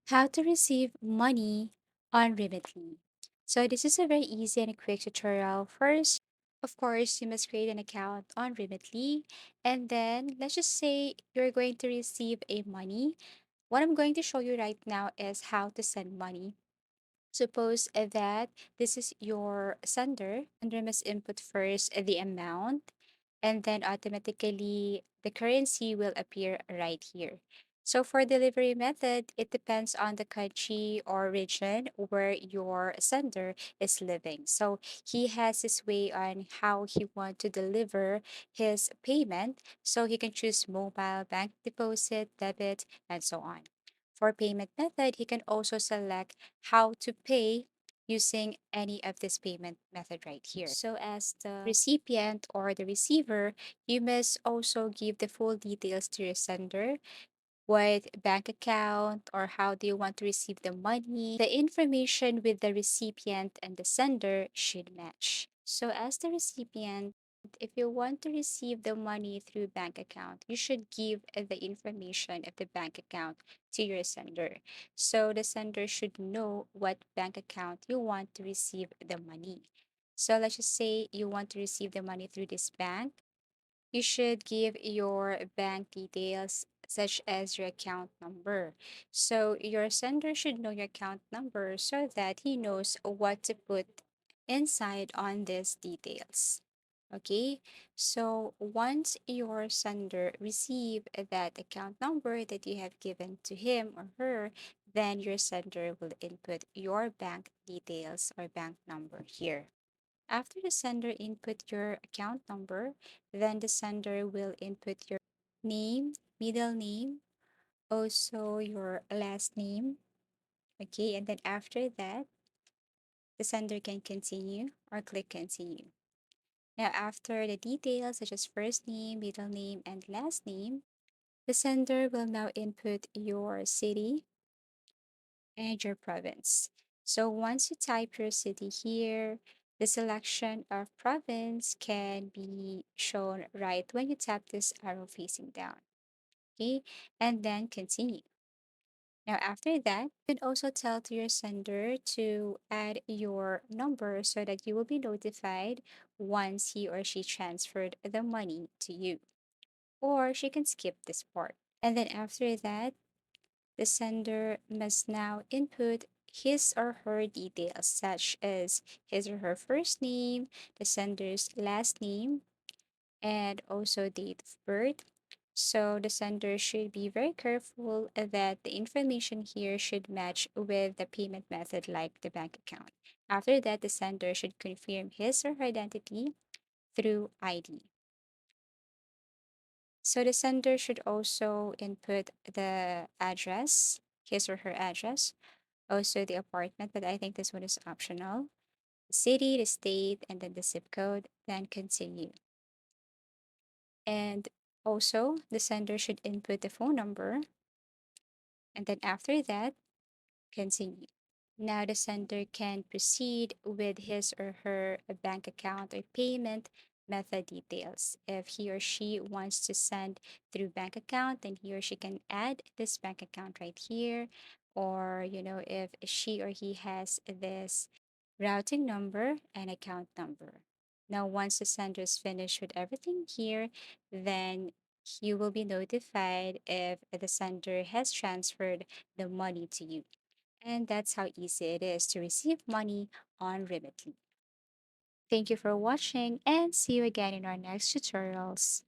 How to receive money on Remitly. So this is a very easy and a quick tutorial. First, of course, you must create an account on Remitly, and then let's just say you're going to receive a money. What I'm going to show you right now is how to send money. Suppose that this is your sender. Sender must input first the amount, and then automatically the currency will appear right here. So for delivery method, it depends on the country or region where your sender is living. So he has his way on how he want to deliver his payment. So he can choose mobile, bank deposit, debit, and so on. For payment method, he can also select how to pay using any of this payment method right here. So as the recipient or the receiver, you must also give the full details to your sender, what bank account or how do you want to receive the money. The information with the recipient and the sender should match. So as the recipient, if you want to receive the money through bank account, you should give the information of the bank account to your sender. So the sender should know what bank account you want to receive the money. So let's just say you want to receive the money through this bank. You should give your bank details such as your account number. So your sender should know your account number so that he knows what to put inside on these details. Okay, so once your sender receive that account number that you have given to him or her, then your sender will input your bank details or bank number here. After the sender input your account number, then the sender will input your name, middle name, also your last name. Okay, and then after that, the sender can continue or click continue. Now, after the details such as first name, middle name, and last name, the sender will now input your city and your province. So once you type your city here, the selection of province can be shown right when you tap this arrow facing down. Okay, and then continue. Now, after that, you can also tell to your sender to add your number so that you will be notified once he or she transferred the money to you. Or she can skip this part. And then after that, the sender must now input his or her details, such as his or her first name, the sender's last name, and also date of birth. So the sender should be very careful that the information here should match with the payment method like the bank account. After that, the sender should confirm his or her identity through ID. So the sender should also input the address, his or her address, also the apartment, but I think this one is optional. The city, the state, and then the zip code, then continue. And also, the sender should input the phone number, and then after that, continue. Now, the sender can proceed with his or her bank account or payment method details. If he or she wants to send through bank account, then he or she can add this bank account right here. Or, if she or he has this routing number and account number. Now, once the sender is finished with everything here, then you will be notified if the sender has transferred the money to you. And that's how easy it is to receive money on Remitly. Thank you for watching and see you again in our next tutorials.